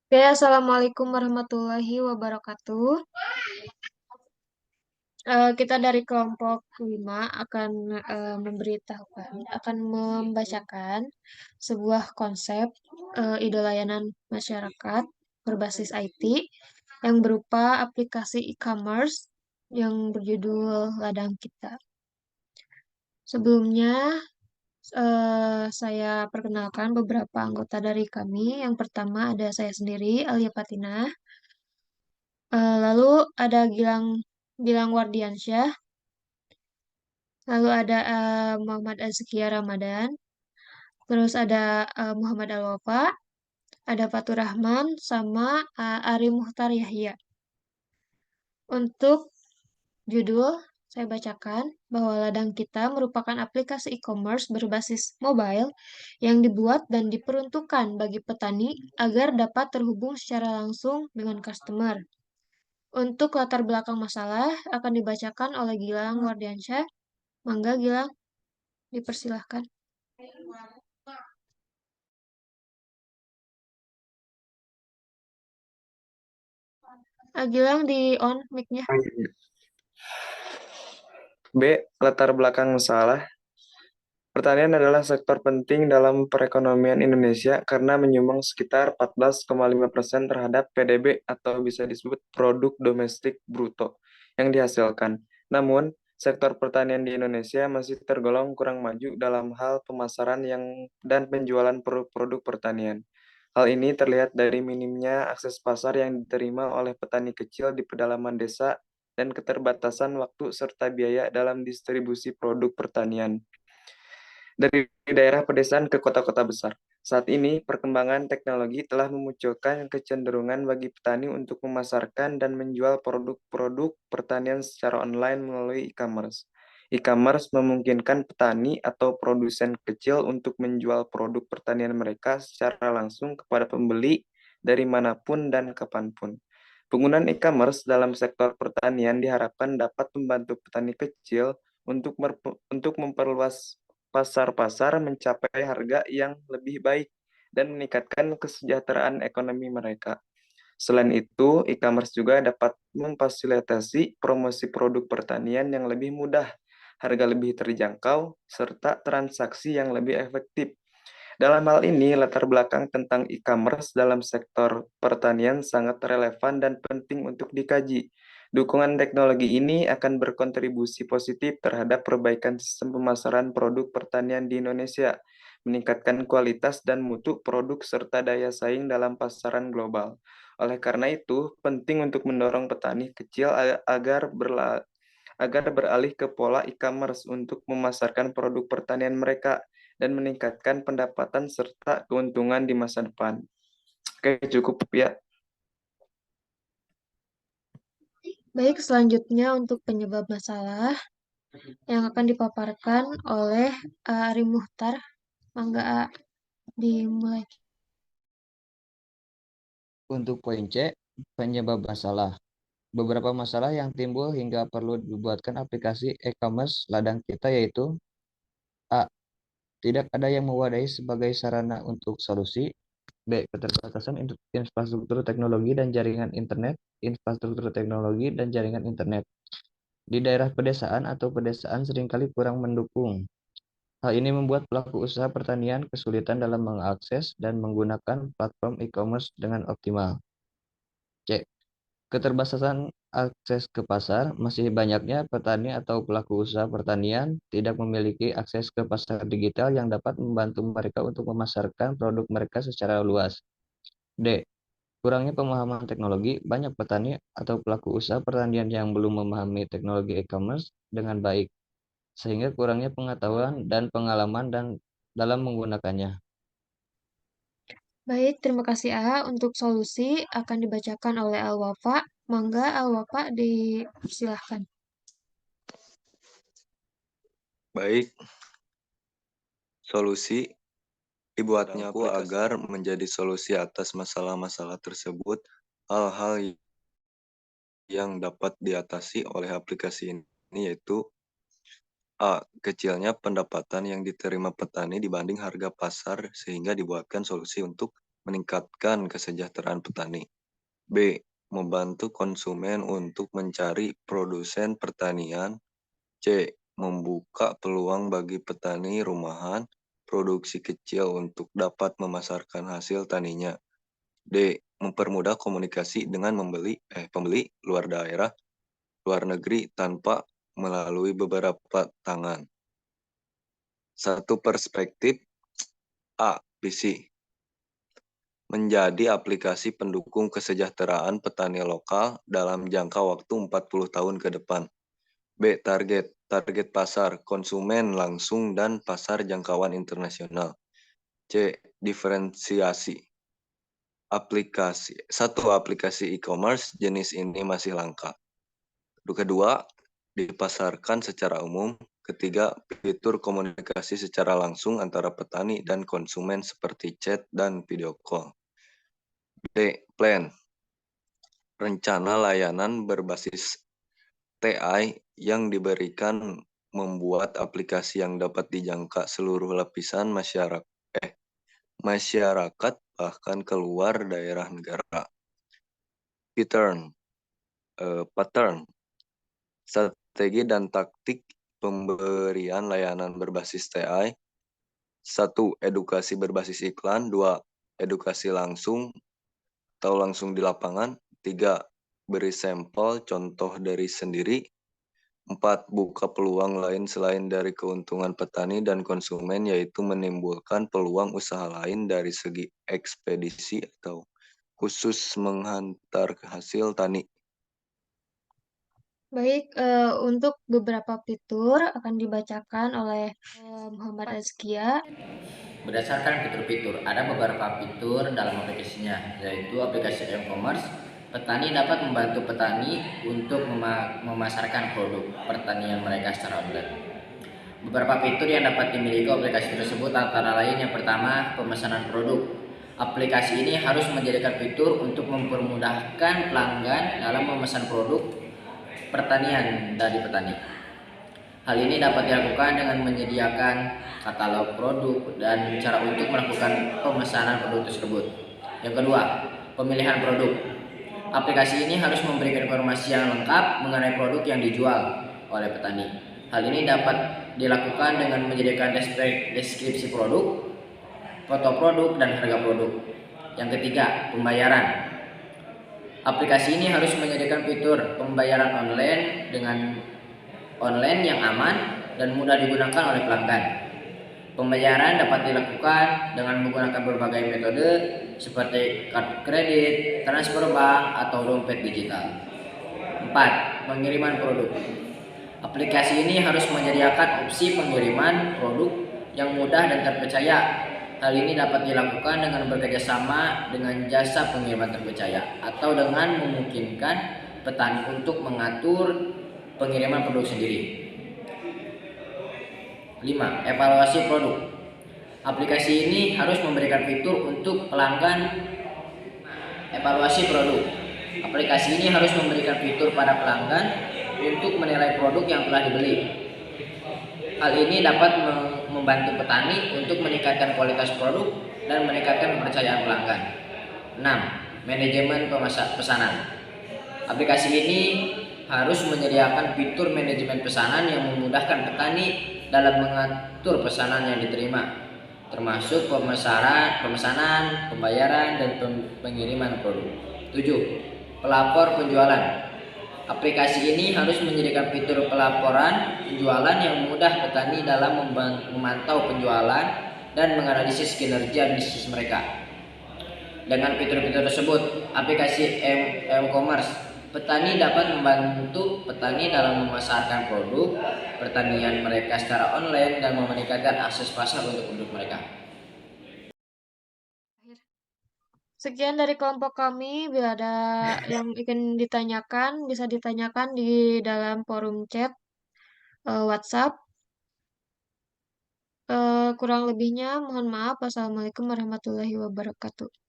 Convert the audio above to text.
Oke, Assalamualaikum warahmatullahi wabarakatuh. Kita dari kelompok 5 akan akan membacakan sebuah konsep ide layanan masyarakat berbasis IT yang berupa aplikasi e-commerce yang berjudul Ladang Kita. Sebelumnya, saya perkenalkan beberapa anggota dari kami. Yang pertama ada saya sendiri, Alia Patina. Lalu ada Gilang Gilang Wardiansyah, lalu ada Muhammad Azkia Ramadan, terus ada Muhammad Alwafa, ada Fatur Rahman, sama Ari Muhtar Yahya. Untuk judul, saya bacakan bahwa Ladang Kita merupakan aplikasi e-commerce berbasis mobile yang dibuat dan diperuntukkan bagi petani agar dapat terhubung secara langsung dengan customer. Untuk latar belakang masalah akan dibacakan oleh Gilang Wardiansyah. Mangga Gilang, dipersilahkan. Gilang di on mic-nya. B. Latar belakang masalah. Pertanian adalah sektor penting dalam perekonomian Indonesia karena menyumbang sekitar 14,5% terhadap PDB atau bisa disebut produk domestik bruto yang dihasilkan. Namun, sektor pertanian di Indonesia masih tergolong kurang maju dalam hal pemasaran dan penjualan produk pertanian. Hal ini terlihat dari minimnya akses pasar yang diterima oleh petani kecil di pedalaman desa dan keterbatasan waktu serta biaya dalam distribusi produk pertanian dari daerah pedesaan ke kota-kota besar. Saat ini, perkembangan teknologi telah memunculkan kecenderungan bagi petani untuk memasarkan dan menjual produk-produk pertanian secara online melalui e-commerce. E-commerce memungkinkan petani atau produsen kecil untuk menjual produk pertanian mereka secara langsung kepada pembeli dari manapun dan kapanpun. Penggunaan e-commerce dalam sektor pertanian diharapkan dapat membantu petani kecil untuk memperluas pasar-pasar, mencapai harga yang lebih baik dan meningkatkan kesejahteraan ekonomi mereka. Selain itu, e-commerce juga dapat memfasilitasi promosi produk pertanian yang lebih mudah, harga lebih terjangkau, serta transaksi yang lebih efektif. Dalam hal ini, latar belakang tentang e-commerce dalam sektor pertanian sangat relevan dan penting untuk dikaji. Dukungan teknologi ini akan berkontribusi positif terhadap perbaikan sistem pemasaran produk pertanian di Indonesia, meningkatkan kualitas dan mutu produk serta daya saing dalam pasaran global. Oleh karena itu, penting untuk mendorong petani kecil agar beralih ke pola e-commerce untuk memasarkan produk pertanian mereka dan meningkatkan pendapatan serta keuntungan di masa depan. Oke, cukup ya. Baik, selanjutnya untuk penyebab masalah yang akan dipaparkan oleh Ari Muhtar. Mangga dimulai. Untuk poin C, penyebab masalah. Beberapa masalah yang timbul hingga perlu dibuatkan aplikasi e-commerce ladang kita yaitu A. Tidak ada yang mewadahi sebagai sarana untuk solusi. B. Keterbatasan infrastruktur teknologi dan jaringan internet. Infrastruktur teknologi dan jaringan internet. Di daerah pedesaan atau pedesaan seringkali kurang mendukung. Hal ini membuat pelaku usaha pertanian kesulitan dalam mengakses dan menggunakan platform e-commerce dengan optimal. C. Keterbatasan akses ke pasar, masih banyaknya petani atau pelaku usaha pertanian tidak memiliki akses ke pasar digital yang dapat membantu mereka untuk memasarkan produk mereka secara luas. D. Kurangnya pemahaman teknologi, banyak petani atau pelaku usaha pertanian yang belum memahami teknologi e-commerce dengan baik, sehingga kurangnya pengetahuan dan pengalaman dalam menggunakannya. Baik, terima kasih Untuk solusi akan dibacakan oleh Alwafa. Mangga Alwafa dipersilahkan. Baik, solusi dibuatnya agar menjadi solusi atas masalah-masalah tersebut, hal-hal yang dapat diatasi oleh aplikasi ini yaitu A. Kecilnya pendapatan yang diterima petani dibanding harga pasar sehingga dibuatkan solusi untuk meningkatkan kesejahteraan petani. B. Membantu konsumen untuk mencari produsen pertanian. C. Membuka peluang bagi petani rumahan produksi kecil untuk dapat memasarkan hasil taninya. D. Mempermudah komunikasi dengan pembeli luar negeri tanpa melalui beberapa tangan. Satu perspektif A. Visi. Menjadi aplikasi pendukung kesejahteraan petani lokal dalam jangka waktu 40 tahun ke depan. B. Target. Target pasar, konsumen langsung dan pasar jangkauan internasional. C. Diferensiasi. Satu aplikasi e-commerce jenis ini masih langka. Kedua, dipasarkan secara umum. Ketiga, fitur komunikasi secara langsung antara petani dan konsumen seperti chat dan video call. D. Plan. Rencana layanan berbasis TI yang diberikan membuat aplikasi yang dapat dijangka seluruh lapisan masyarakat bahkan keluar daerah negara. Pattern. Strategi dan taktik pemberian layanan berbasis TI. 1. Edukasi berbasis iklan. 2. Edukasi langsung atau langsung di lapangan. 3. Beri sampel contoh dari sendiri. 4. Buka peluang lain selain dari keuntungan petani dan konsumen, yaitu menimbulkan peluang usaha lain dari segi ekspedisi atau khusus menghantar hasil tani. Baik, untuk beberapa fitur akan dibacakan oleh Muhammad Azkia. Berdasarkan fitur-fitur, ada beberapa fitur dalam aplikasinya, yaitu aplikasi e-commerce. Petani dapat membantu petani untuk memasarkan produk pertanian mereka secara online. Beberapa fitur yang dapat dimiliki aplikasi tersebut antara lain yang pertama, pemesanan produk. Aplikasi ini harus menjadikan fitur untuk mempermudahkan pelanggan dalam memesan produk pertanian dari petani. Hal ini dapat dilakukan dengan menyediakan katalog produk dan cara untuk melakukan pemesanan produk tersebut. Yang kedua, pemilihan produk. Aplikasi ini harus memberikan informasi yang lengkap mengenai produk yang dijual oleh petani. Hal ini dapat dilakukan dengan menyediakan deskripsi produk, foto produk, dan harga produk. Yang ketiga, pembayaran. Aplikasi ini harus menyediakan fitur pembayaran online yang aman dan mudah digunakan oleh pelanggan. Pembayaran dapat dilakukan dengan menggunakan berbagai metode seperti kartu kredit, transfer bank, atau dompet digital. 4. Pengiriman produk. Aplikasi ini harus menyediakan opsi pengiriman produk yang mudah dan terpercaya. Hal ini dapat dilakukan dengan bekerjasama dengan jasa pengiriman terpercaya atau dengan memungkinkan petani untuk mengatur pengiriman produk sendiri. 5. Evaluasi produk. Aplikasi ini harus memberikan fitur untuk pelanggan evaluasi produk. Aplikasi ini harus memberikan fitur pada pelanggan untuk menilai produk yang telah dibeli. Hal ini dapat membantu petani untuk meningkatkan kualitas produk dan meningkatkan kepercayaan pelanggan. 6. Manajemen pesanan. Aplikasi ini harus menyediakan fitur manajemen pesanan yang memudahkan petani dalam mengatur pesanan yang diterima, termasuk pemesanan, pembayaran, dan pengiriman produk. 7. Pelapor penjualan. Aplikasi ini harus menyediakan fitur pelaporan penjualan yang mudah petani dalam memantau penjualan dan menganalisis kinerja bisnis mereka. Dengan fitur-fitur tersebut, aplikasi e-commerce, petani dapat membantu petani dalam memasarkan produk pertanian mereka secara online dan meningkatkan akses pasar untuk produk mereka. Sekian dari kelompok kami. Bila ada yang ingin ditanyakan, bisa ditanyakan di dalam forum chat WhatsApp. Kurang lebihnya mohon maaf. Wassalamualaikum warahmatullahi wabarakatuh.